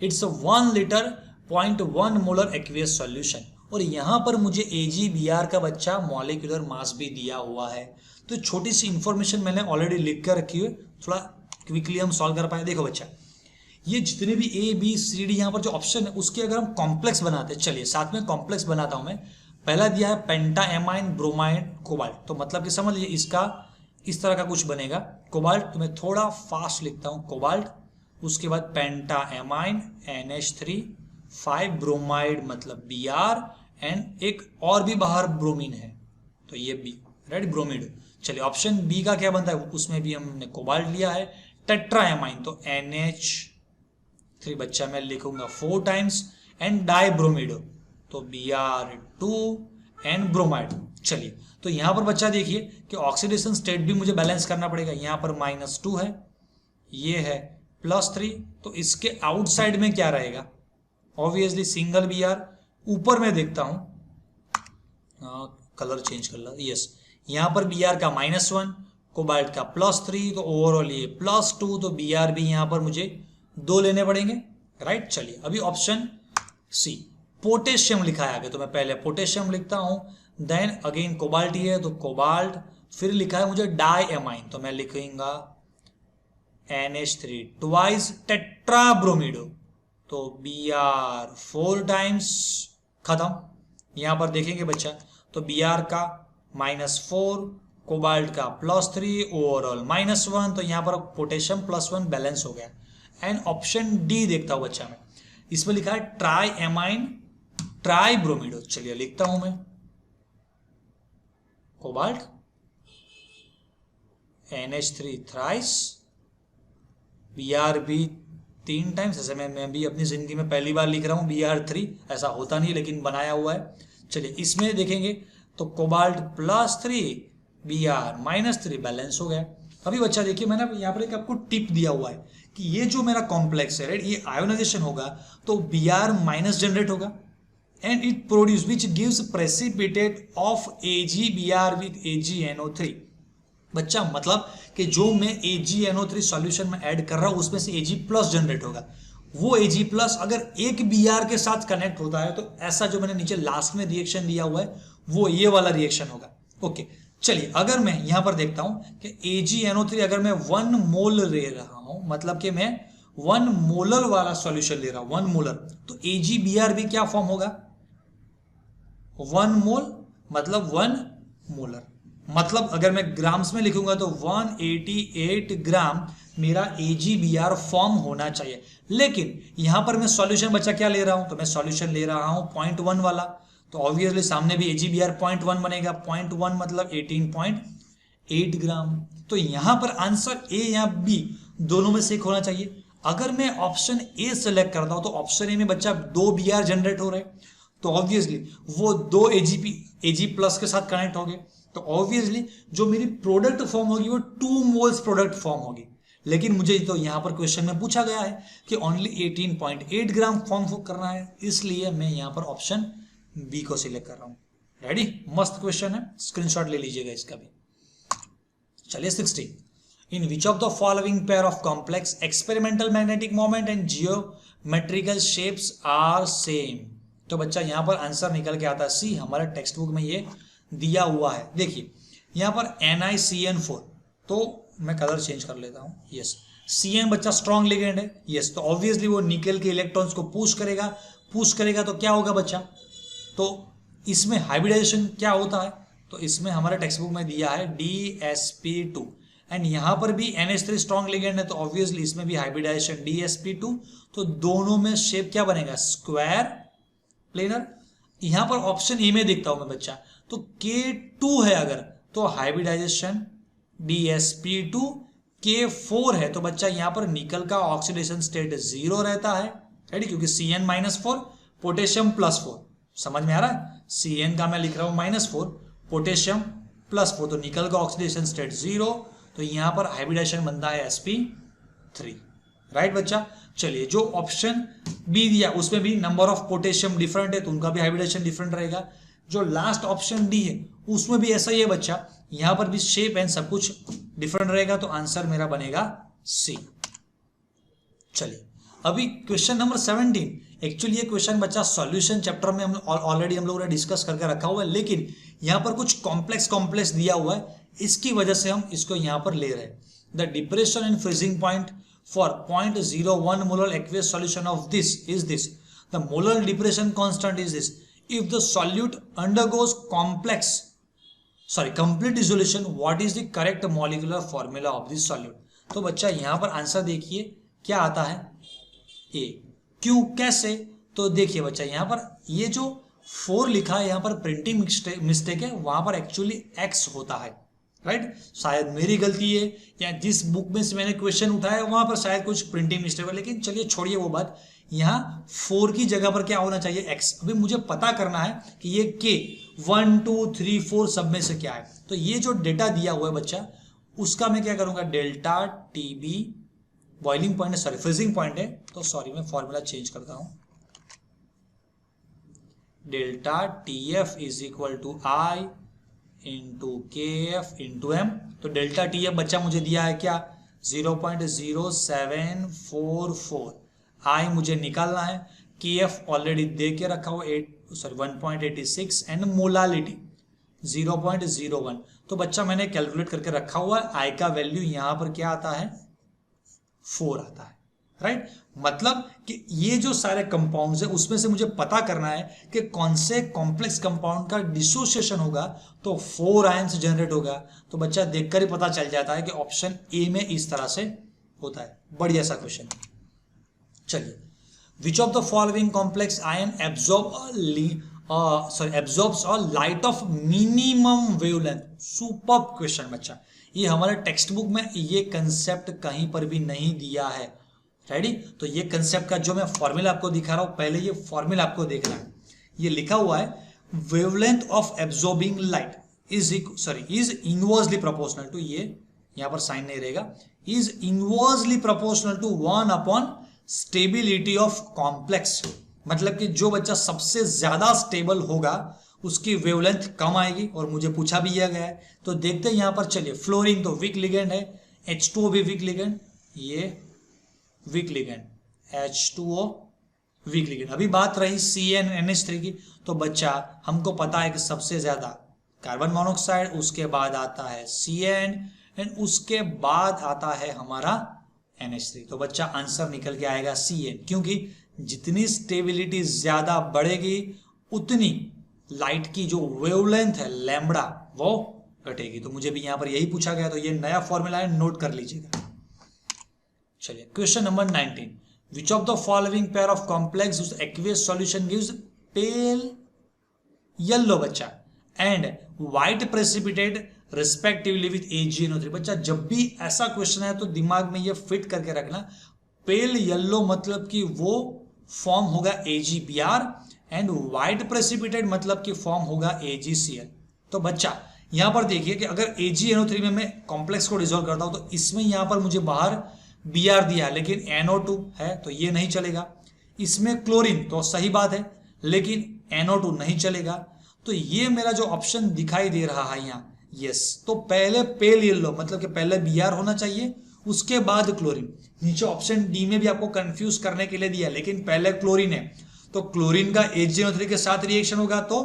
its 1 litre 0.1 molar aqueous solution, और यहां पर मुझे AgBr का बच्चा मॉलिक्यूलर मास भी दिया हुआ है। तो छोटी सी इंफॉर्मेशन मैंने ऑलरेडी लिख कर रखी है, थोड़ा क्विकली हम सॉल्व कर पाए। देखो बच्चा, ये जितने भी A B C D यहाँ पर जो ऑप्शन है उसके अगर हम कॉम्प्लेक्स बनाते हैं, चलिए साथ में कॉम्प्लेक्स बनाता हूं मैं। पहला दिया है पेंटाएमाइन ब्रोमाइड कोबाल्ट, तो मतलब कि समझ लीजिए इसका इस तरह का कुछ बनेगा कोबाल्ट। तो मैं थोड़ा फास्ट लिखता हूं कोबाल्ट, उसके बाद पेंटाएमाइन NH3 5 ब्रोमाइड मतलब Br, एंड एक और भी बाहर ब्रोमीन है तो ये B, राइट, ब्रोमीड। चलिए ऑप्शन बी का क्या बनता है, उसमें भी हमने कोबाल्ट लिया है। टेट्राएमाइन तो NH3 बच्चा मैं लिखूंगा 4 टाइम्स, एंड डाइब्रोमिड तो Br2 एंड ब्रोमाइड। चलिए तो यहां पर बच्चा देखिए कि ऑक्सीडेशन स्टेट भी मुझे बैलेंस करना पड़ेगा। यहां पर -2 है, ये है +3, तो इसके आउटसाइड में क्या रहेगा? Obviously single Br। ऊपर में देखता हूं, कलर चेंज कर ला, यस, यहां पर Br का -1, कोबाल्ट का +3, तो ओवरऑल ये +2, तो Br भी यहां पर मुझे 2 लेने पड़ेंगे, राइट। चलिए अभी ऑप्शन सी पोटेशियम लिखा है आगे, तो मैं पहले पोटेशियम लिखता हूं, देन अगेन कोबाल्ट ही है तो कोबाल्ट, फिर लिखा है मुझे डाइएमाइन, तो मैं लिखूंगा NH3 ट्वाइस टेट्राब्रोमिडो, तो Br 4 टाइम्स, खत्म। यहां पर देखेंगे बच्चा तो Br का -4, कोबाल्ट का +3, ओवरऑल -1, तो यहां पर पोटेशियम +1 बैलेंस हो गया। एंड ऑप्शन डी देखता हूं बच्चा मैं, इसमें लिखा है ट्राइएमाइन ट्राइब्रोमिडो। चलिए लिखता हूं मैं कोबाल्ट NH3 थ्राइस, Br भी 3 टाइम्स, ऐसे मैं भी अपनी जिंदगी में पहली बार लिख रहा हूं Br3, ऐसा होता नहीं लेकिन बनाया हुआ है। चलिए इसमें देखेंगे तो कोबाल्ट +3 Br -3 बैलेंस हो गया। अभी बच्चा देखिए मैंने यहाँ पर एक आपको टिप दिया हुआ है कि ये जो मेरा कॉम्प्लेक्स है, राइट, ये आयोनाइजेशन होगा तो Br माइनस जनरेट होगा, and it produce which gives precipitate of AgBr with AgNO3। बच्चा मतलब कि जो मैं AgNO3 सॉल्यूशन में ऐड कर रहा हूं उसमें से Ag+ जनरेट होगा। वो Ag+ अगर एक Br के साथ कनेक्ट होता है तो ऐसा जो मैंने नीचे लास्ट में रिएक्शन दिया हुआ है वो ये वाला रिएक्शन होगा। ओके चलिए अगर मैं यहां पर देखता हूं कि AgNO3 अगर मैं 1 मोल ले रहा हूं, मतलब कि मैं 1 मोलर वाला सॉल्यूशन ले रहा हूं, 1 मोलर, तो AgBr भी क्या फॉर्म होगा? 1 मोल मतलब 1 मोलर, मतलब अगर मैं ग्राम्स में लिखूंगा तो 188 ग्राम मेरा AgBr फॉर्म होना चाहिए। लेकिन यहां पर मैं सॉल्यूशन बच्चा क्या ले रहा हूं, तो मैं सॉल्यूशन ले रहा हूं 0.1 वाला, तो ऑब्वियसली सामने भी AgBr 0.1 बनेगा, 0.1 मतलब 18.8 ग्राम। तो यहां पर आंसर ए या बी दोनों में से एक होना चाहिए। अगर मैं ऑप्शन ए सेलेक्ट करता हूं तो ऑप्शन ए में बच्चा 2 Br जनरेट हो रहे हैं, तो ऑब्वियसली वो 2 Ag+ के साथ कनेक्ट हो गए, तो ऑब्वियसली जो मेरी प्रोडक्ट फॉर्म होगी वो 2 मोल्स प्रोडक्ट फॉर्म होगी, लेकिन मुझे तो यहां पर क्वेश्चन में पूछा गया है कि ओनली 18.8 ग्राम फॉर्म करना है, इसलिए मैं यहां पर ऑप्शन बी को सिलेक्ट कर रहा हूं। रेडी, मस्त क्वेश्चन है, स्क्रीनशॉट ले लीजिएगा इसका भी। चलिए 16, in which of the following pair of complex experimental magnetic moment and geometrical shapes are same. तो बच्चा यहां पर आंसर निकल के आता है सी, हमारे टेक्स्ट बुक में ये दिया हुआ है। देखिए यहां पर NiCN4, तो मैं कलर चेंज कर लेता हूं, यस CN बच्चा स्ट्रॉन्ग लिगेंड है, यस, तो ऑब्वियसली वो निकल के इलेक्ट्रॉन्स को पुश करेगा तो क्या होगा बच्चा, तो इसमें हाइब्रिडाइजेशन क्या होता है, तो इसमें हमारे टेक्स्ट बुक में दिया है DsP2, एंड यहां पर भी NH3 स्ट्रॉन्ग लिगेंड है, तो ऑब्वियसली इसमें भी हाइब्रिडाइजेशन DsP2, तो दोनों में शेप क्या बनेगा, स्क्वायर प्लेनर। यहां पर ऑप्शन ए में देखता हूं मैं बच्चा, तो K2 है अगर, तो हाइब्रिडाइजेशन DsP2, K4 है तो बच्चा यहां पर निकल का ऑक्सीडेशन स्टेट 0 रहता है, रेडी, क्योंकि Cn-4 पोटेशियम +4, समझ में आ रहा है, Cn का मैं लिख रहा हूं -4 पोटेशियम +4, तो निकल का ऑक्सीडेशन स्टेट 0, तो यहां पर हाइब्रिडाइजेशन बनता है sp3, राइट बच्चा। चलिए जो ऑप्शन बी दिया उसमें भी नंबर ऑफ पोटेशियम डिफरेंट है, तो उनका भी हाइब्रिडाइजेशन डिफरेंट रहेगा। जो लास्ट ऑप्शन डी है उसमें भी ऐसा ही है बच्चा, यहां पर भी शेप एंड सब कुछ डिफरेंट रहेगा, तो आंसर मेरा बनेगा सी। चलिए अभी क्वेश्चन नंबर 17, एक्चुअली ये क्वेश्चन बच्चा सॉल्यूशन चैप्टर में हम ऑलरेडी हम लोगों ने डिस्कस करके रखा हुआ है, लेकिन यहां पर कुछ कॉम्प्लेक्स दिया हुआ है, इसकी वजह से हम इसको यहां पर ले रहे हैं। The depression and freezing point for 0.01 molar aqueous solution of this is this, the molar depression constant is this, if the solute undergoes complete dissolution, what is the correct molecular formula of this solute। तो बच्चा यहां पर answer देखिए क्या आता है, ए। क्यों, कैसे, तो देखिए बच्चा यहां पर ये जो 4 लिखा है यहां पर प्रिंटिंग मिस्टेक है, वहां पर एक्चुअली x होता है, राइट, शायद मेरी गलती है या जिस बुक में से मैंने क्वेश्चन उठाया वहां पर शायद कुछ प्रिंटिंग मिस्टेक है, लेकिन चलिए छोड़िए वो बात, यहां 4 की जगह पर क्या होना चाहिए, x। अभी मुझे पता करना है कि ये k 1 2 3 4 सब में से क्या है, तो ये जो डेटा दिया हुआ है बच्चा उसका मैं क्या करूंगा, delta TB boiling point, sorry freezing point है, तो सॉरी मैं फॉर्मूला चेंज करता हूं, delta TF is equal to I into KF into M। तो डेल्टा TF बच्चा मुझे दिया है क्या, 0.0744, I मुझे निकालना है, KF ऑलरेडी दे के रखा हुआ 1.86 एंड मोलालिटी 0.01, तो बच्चा मैंने कैलकुलेट करके रखा हुआ है, I का वैल्यू यहां पर क्या आता है, 4 आता है, राइट। मतलब कि ये जो सारे कंपाउंड्स है उसमें से मुझे पता करना है कि कौन से कॉम्प्लेक्स कंपाउंड का डिसोसिएशन होगा तो 4 आयंस जनरेट होगा, तो बच्चा देखकर ही पता चल जाता है कि ऑप्शन ए में इस तरह से होता है। बढ़िया सा क्वेश्चन। चलिए, विच of the following complex ion absorbs light of minimum wavelength. Superb question बच्चा, ये हमारे टेक्स्ट बुक में ये कंसेप्ट कहीं पर भी नहीं दिया है, रेडी। तो ये कंसेप्ट का जो मैं फॉर्मूला आपको दिखा रहा हूं, पहले ये फॉर्मूला आपको देखना है। ये लिखा हुआ है wavelength of absorbing light is inversely proportional to, ये यहां पर साइन नहीं रहेगा, is inversely proportional to 1 upon stability of complex. मतलब कि जो बच्चा सबसे ज्यादा स्टेबल होगा उसकी वेवलेंथ कम आएगी, और मुझे पूछा भी गया है। तो देखते हैं यहां पर, चलिए फ्लोरीन तो वीक लिगेंड है, H2O भी वीक लिगेंड, ये week ligand, H2O week ligand. अभी बात रही CnNH3 की, तो बच्चा हमको पता है कि सबसे ज्यादा कार्बन मोनोऑक्साइड, उसके बाद आता है Cn एंड उसके बाद आता है हमारा NH3। तो बच्चा आंसर निकल के आएगा Cn, क्योंकि जितनी स्टेबिलिटी ज्यादा बढ़ेगी उतनी लाइट की जो वेवलेंथ है लैम्बडा वो घटेगी। तो मुझे भी यहां पर यही पूछा गया, तो ये नया फॉर्मूला है, नोट कर लीजिएगा। चलिए question number 19, which of the following pair of complex aqueous solution gives pale yellow बच्चा and white precipitate respectively with AgNO3। बच्चा जब भी ऐसा क्वेश्चन है तो दिमाग में ये फिट करके रखना, पेल येलो मतलब कि वो फॉर्म होगा AgBr एंड व्हाइट प्रेसिपिटेट मतलब कि फॉर्म होगा AgCl। तो बच्चा यहां पर देखिए कि अगर AgNO3 में मैं कॉम्प्लेक्स को डिसॉल्व करता हूं तो इसमें यहां पर मुझे बाहर Br दिया है, लेकिन NO2 है तो ये नहीं चलेगा। इसमें क्लोरीन तो सही बात है, लेकिन NO2 नहीं चलेगा। तो ये मेरा जो ऑप्शन दिखाई दे रहा है यहाँ, यस, तो पहले पेल येलो मतलब कि पहले Br होना चाहिए, उसके बाद क्लोरीन। नीचे ऑप्शन डी में भी आपको कंफ्यूज करने के लिए दिया, लेकिन पहले क्लोरीन है तो क्लोरीन का AgNO3 के साथ रिएक्शन होगा तो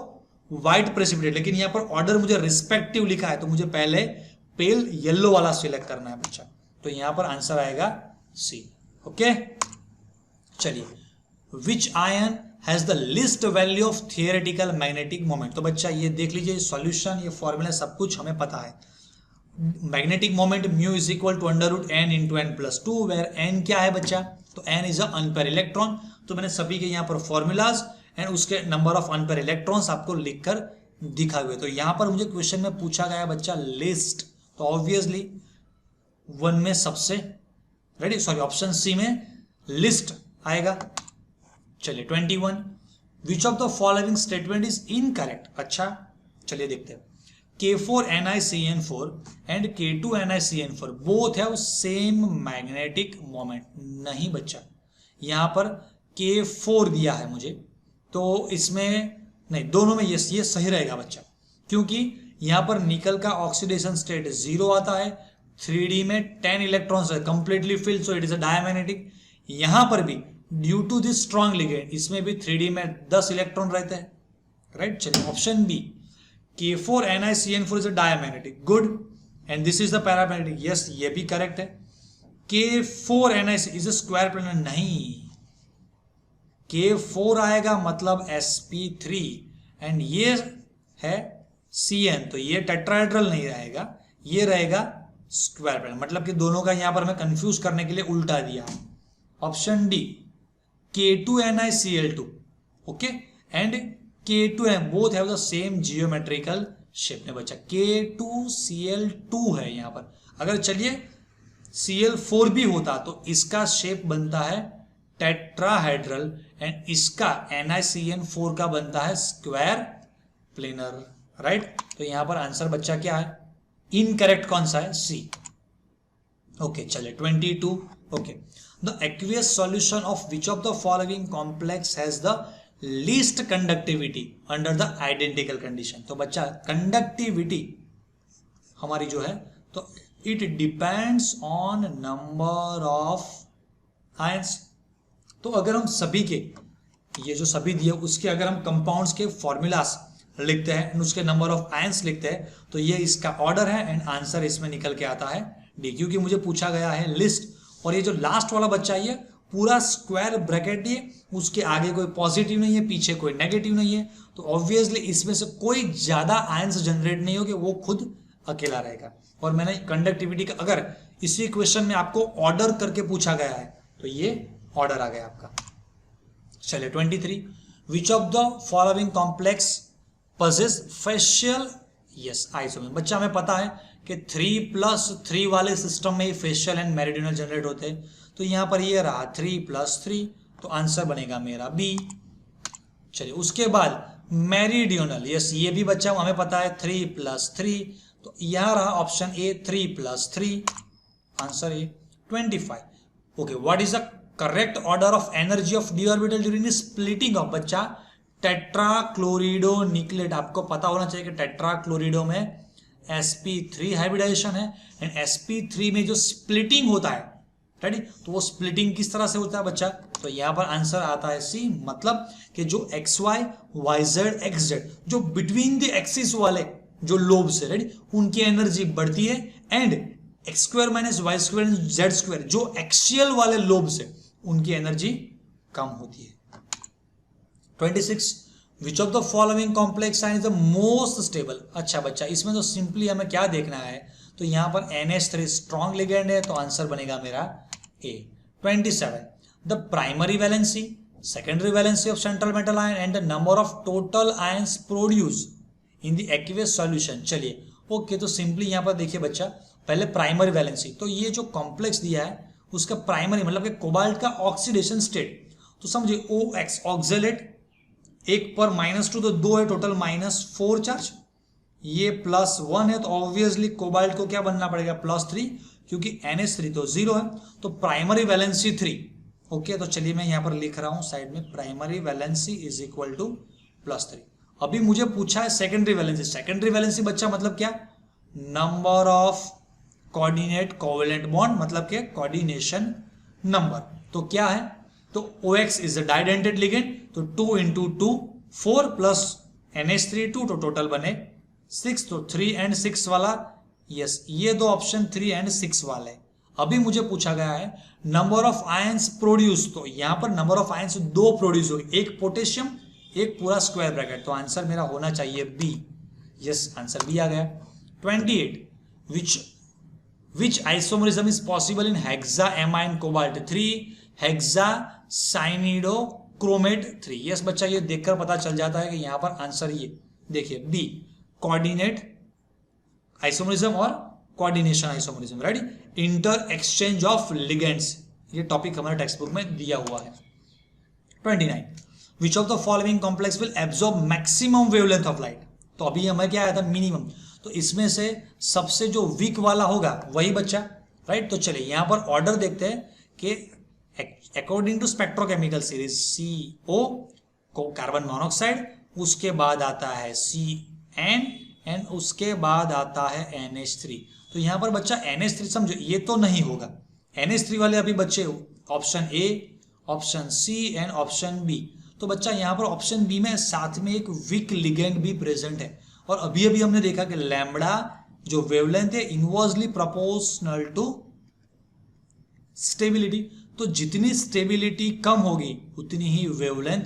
व्हाइट प्रेसिपिटेट, लेकिन यहाँ पर ऑर्डर मुझे रिस्पेक्टिव लिखा है तो मुझे पहले पेल येलो वाला सिलेक्ट करना है बच्चा। तो यहां पर आंसर आएगा सी। ओके, चलिए, विच ion has the least value of theoretical magnetic moment. तो बच्चा ये देख लीजिए सॉल्यूशन, ये फॉर्मूला सब कुछ हमें पता है। Magnetic moment mu is equal to √n into n+2, where n क्या है बच्चा, तो n इज अनपेयर इलेक्ट्रॉन। तो मैंने सभी के यहाँ पर फॉर्मूलाज एंड उसके नंबर ऑफ अनपेयर इलेक्ट्रॉन्स आपको लिखकर दिखाए हुए। तो यहां पर मुझे क्वेश्चन में पूछा गया बच्चा लिस्ट, तो ऑब्वियसली 1 में सबसे रेडी, सॉरी ऑप्शन सी में लिस्ट आएगा। चलिए 21, विच of the following statement is incorrect. अच्छा चलिए देखते हैं, K4NiCN4 and K2NiCN4 both have same magnetic moment. नहीं बच्चा, यहां पर K4 दिया है मुझे, तो इसमें नहीं, दोनों में ये सही रहेगा बच्चा, क्योंकि यहां पर निकल का ऑक्सीडेशन स्टेट 0 आता है, 3D में 10 इलेक्ट्रॉन्स है, completely filled, so it is a diamagnetic. यहां पर भी due to this strong ligand इसमें भी 3D में 10 इलेक्ट्रॉन रहते हैं, राइट। चलिए option B, K4NiCN4 is a diamagnetic, good, and this is the paramagnetic, yes ये भी करेक्ट है। K4NiC is a square planar, नहीं, K4 आएगा मतलब sp3 एंड ये है Cn, तो ये टेट्राहेड्रल नहीं रहेगा, ये रहेगा स्क्वायर प्लेनर, मतलब कि दोनों का यहां पर मैं कंफ्यूज करने के लिए उल्टा दिया। Option D, K2NiCl2, okay, and K2N both have the same geometrical shape में बच्चा, K2Cl2 है यहां पर। अगर चलिए Cl4 भी होता तो इसका शेप बनता है टेट्राहेड्रल एंड इसका NiCN4 का बनता है स्क्वायर प्लेनर, राइट। तो यहां पर आंसर बच्चा क्या है, इनकरेक्ट कौन सा है, सी। ओके चलिए 22, okay, the aqueous solution of which of the following complex has the least conductivity under the identical condition. तो बच्चा कंडक्टिविटी हमारी जो है, तो it depends on number of ions. तो अगर हम सभी के, ये जो सभी दिए उसके अगर हम कंपाउंड्स के फॉर्मूलास लिखते हैं, उसके नंबर ऑफ आयंस लिखते हैं, तो ये इसका ऑर्डर है एंड आंसर इसमें निकल के आता है डी, क्योंकि मुझे पूछा गया है लिस्ट। और ये जो लास्ट वाला बच्चा ये पूरा स्क्वायर ब्रैकेट दिए, उसके आगे कोई पॉजिटिव नहीं है, पीछे कोई नेगेटिव नहीं है, तो ऑब्वियसली इसमें से कोई ज्यादा आयंस जनरेट नहीं होगी, वो खुद अकेला रहेगा। और मैंने कंडक्टिविटी का अगर इसी क्वेश्चन में आपको ऑर्डर करके पूछा गया है तो ये ऑर्डर आ गया आपका। चलिए 23, विच of the following complex possess facial, yes isomer. बच्चा हमें पता है कि 3+3 वाले सिस्टम में फेशियल एंड मेरिडियनल जनरेट होते हैं, तो यहां पर ये रहा 3+3, तो आंसर बनेगा मेरा बी। चलिए उसके बाद मेरिडियनल, यस ये भी बच्चा हमें पता है 3+3, तो यहां रहा option A 3+3, answer A 25। Okay, what is the correct order of energy of D orbital during splitting of बच्चा टेट्राक्लोरिडो निकलेट। आपको पता होना चाहिए कि टेट्राक्लोरिडो में sp3 हाइब्रिडाइजेशन है एंड sp3 में जो स्प्लिटिंग होता है, रेडी, तो वो स्प्लिटिंग किस तरह से होता है बच्चा, तो यहां पर आंसर आता है सी, मतलब कि जो xy yz xz जो बिटवीन द एक्सिस वाले जो लोब्स है, रेडी, उनकी एनर्जी बढ़ती है एंड x² - y² z² जो एक्सियल वाले लोब्स है उनकी एनर्जी कम होती है। 26, विच of the following complex ion is the most stable. अच्छा बच्चा, इसमें तो सिंपली हमें क्या देखना है, तो यहां पर NH3 स्ट्रॉन्ग लिगेंड है, तो आंसर बनेगा मेरा ए। 27, the primary valency, secondary valency of central metal ion and the number of total ions produce in the aqueous solution. चलिए ओके, तो सिंपली यहां पर देखिए बच्चा, पहले प्राइमरी वैलेंसी, तो ये जो कॉम्प्लेक्स दिया है उसका प्राइमरी मतलब कि कोबाल्ट का ऑक्सीडेशन स्टेट, तो समझिए OX ऑक्जेलेट 1 पर -2, तो 2 है टोटल -4 चार्ज, ये +1 है, तो ऑब्वियसली कोबाल्ट को क्या बनना पड़ेगा, +3, क्योंकि NH3 तो 0 है, तो प्राइमरी वैलेंसी 3। ओके, तो चलिए मैं यहां पर लिख रहा हूं साइड में, primary valency is equal to +3। अभी मुझे पूछा है सेकेंडरी वैलेंसी। सेकेंडरी वैलेंसी बच्चा मतलब क्या, number of coordinate covalent bond, मतलब क्या, कोऑर्डिनेशन नंबर। तो क्या है, तो OX इज अ डाइडेंटेड लिगेंड, तो 2 × 2 4 प्लस NH3 2, तो टोटल बने 6, तो 3 and 6 वाला, यस, ये दो ऑप्शन 3 and 6 वाले। अभी मुझे पूछा गया है नंबर ऑफ आयंस प्रोड्यूस, तो यहां पर नंबर ऑफ आयंस 2 प्रोड्यूस हो, एक पोटेशियम, एक पूरा स्क्वायर ब्रैकेट, तो आंसर मेरा होना चाहिए बी। यस, आंसर बी आ गया। 28 which isomerism is possible in hexaamine cobalt 3 hexacyanidochromate 3। Yes बच्चा, ये देखकर पता चल जाता है कि यहां पर आंसर ये देखिए बी, कोऑर्डिनेट आइसोमरिज्म और coordination isomerism, right. Inter exchange of ligands, ये टॉपिक हमारे टेक्स्ट बुक में दिया हुआ है। 29 विच of the following complex will absorb maximum wavelength of light, तो अभी हमें क्या आया था, मिनिमम, तो इसमें से सबसे जो वीक वाला होगा वही बच्चा, राइट। तो चलिए यहां पर ऑर्डर देखते हैं कि according to spectrochemical series CO को कार्बन मोनोऑक्साइड, उसके बाद आता है CN एंड उसके बाद आता है NH3। तो यहां पर बच्चा NH3 समझो ये तो नहीं होगा, NH3 वाले अभी बच्चे option A, option C and option B। तो बच्चा यहां पर ऑप्शन B में साथ में एक वीक लिगेंड भी प्रेजेंट है, और अभी अभी हमने देखा कि लैम्बडा जो वेवलेंथ है इनवर्सली प्रोपोर्शनल टू स्टेबिलिटी, तो जितनी स्टेबिलिटी कम होगी उतनी ही वेवलेंथ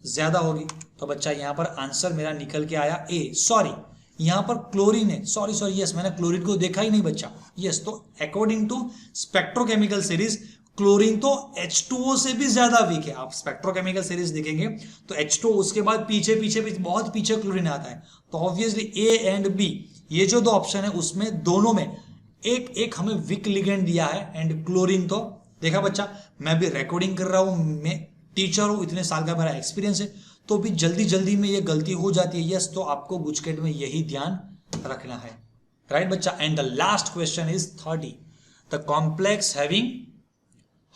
ज्यादा होगी। तो बच्चा यहां पर आंसर मेरा निकल के आया ए। सॉरी, यहां पर क्लोरीन है, सॉरी यस, मैंने क्लोरीन को देखा ही नहीं बच्चा। यस, तो according to spectrochemical series chlorine तो H2O से भी ज्यादा वीक है। आप स्पेक्ट्रोकेमिकल सीरीज देखेंगे तो H2O, उसके बाद पीछे बहुत पीछे क्लोरीन आता है। तो ऑब्वियसली A एंड B, ये जो दो ऑप्शन है उसमें दोनों में एक एक हमें वीक लिगेंड दिया है, एंड क्लोरीन तो देखा बच्चा, मैं भी रिकॉर्डिंग कर रहा हूं, मैं टीचर हूं, इतने साल का मेरा एक्सपीरियंस है, तो भी जल्दी में ये गलती हो जाती है। यस, तो आपको गुजकेट में यही ध्यान रखना है, राइट बच्चा। And the last question is 30, the complex having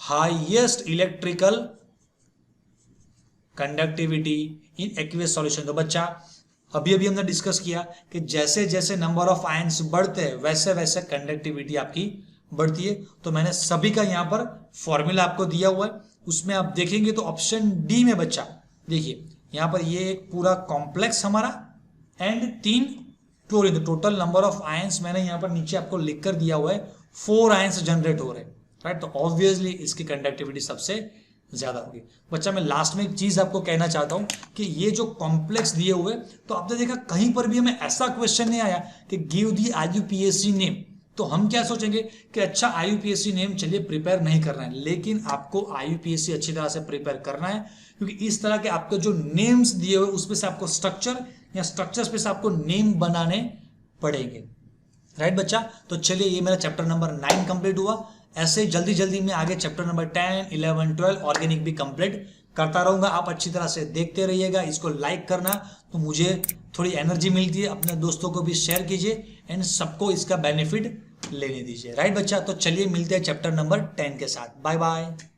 highest electrical conductivity in aqueous solution. तो बच्चा अभी हमने डिस्कस किया कि जैसे जैसे नंबर ऑफ आयंस बढ़ते हैं वैसे वैसे कंडक्टिविटी आपकी बढ़ती है। तो मैंने सभी का यहां पर फॉर्मूला आपको दिया हुआ है, उसमें आप देखेंगे तो ऑप्शन डी में बच्चा देखिए यहां पर ये एक पूरा कॉम्प्लेक्स हमारा and 3 chlorine, total number of ions मैंने यहां पर नीचे आपको लिखकर दिया हुआ है, 4 आयंस जनरेट हो रहे हैं, राइट। तो ऑब्वियसली इसकी कंडक्टिविटी सबसे ज्यादा होगी। बच्चा मैं लास्ट में एक चीज आपको कहना चाहता हूं कि ये जो कॉम्प्लेक्स दिए हुए, तो आपने देखा कहीं पर भी हमें ऐसा क्वेश्चन नहीं आया कि गिव दी IUPAC नेम, तो हम क्या सोचेंगे कि अच्छा IUPAC नेम चलिए प्रिपेयर नहीं करना है, लेकिन आपको IUPAC अच्छी तरह से प्रिपेयर करना है, क्योंकि इस तरह के आपके जो नेम्स दिए हुए उसमें से आपको स्ट्रक्चर या स्ट्रक्चर्स पे से आपको नेम बनाने पड़ेंगे, राइट बच्चा। तो चलिए ये मेरा चैप्टर नंबर 9 कंप्लीट हुआ। ऐसे जल्दी में आगे चैप्टर नंबर 10, 11, 12 ऑर्गेनिक भी कंप्लीट करता रहूंगा। आप अच्छी तरह से देखते रहिएगा, इसको लाइक करना तो मुझे थोड़ी एनर्जी मिलती है, अपने दोस्तों को भी शेयर कीजिए एंड सबको इसका बेनिफिट लेने दीजिए, राइट बच्चा। तो चलिए मिलते हैं चैप्टर नंबर 10 के साथ। Bye bye.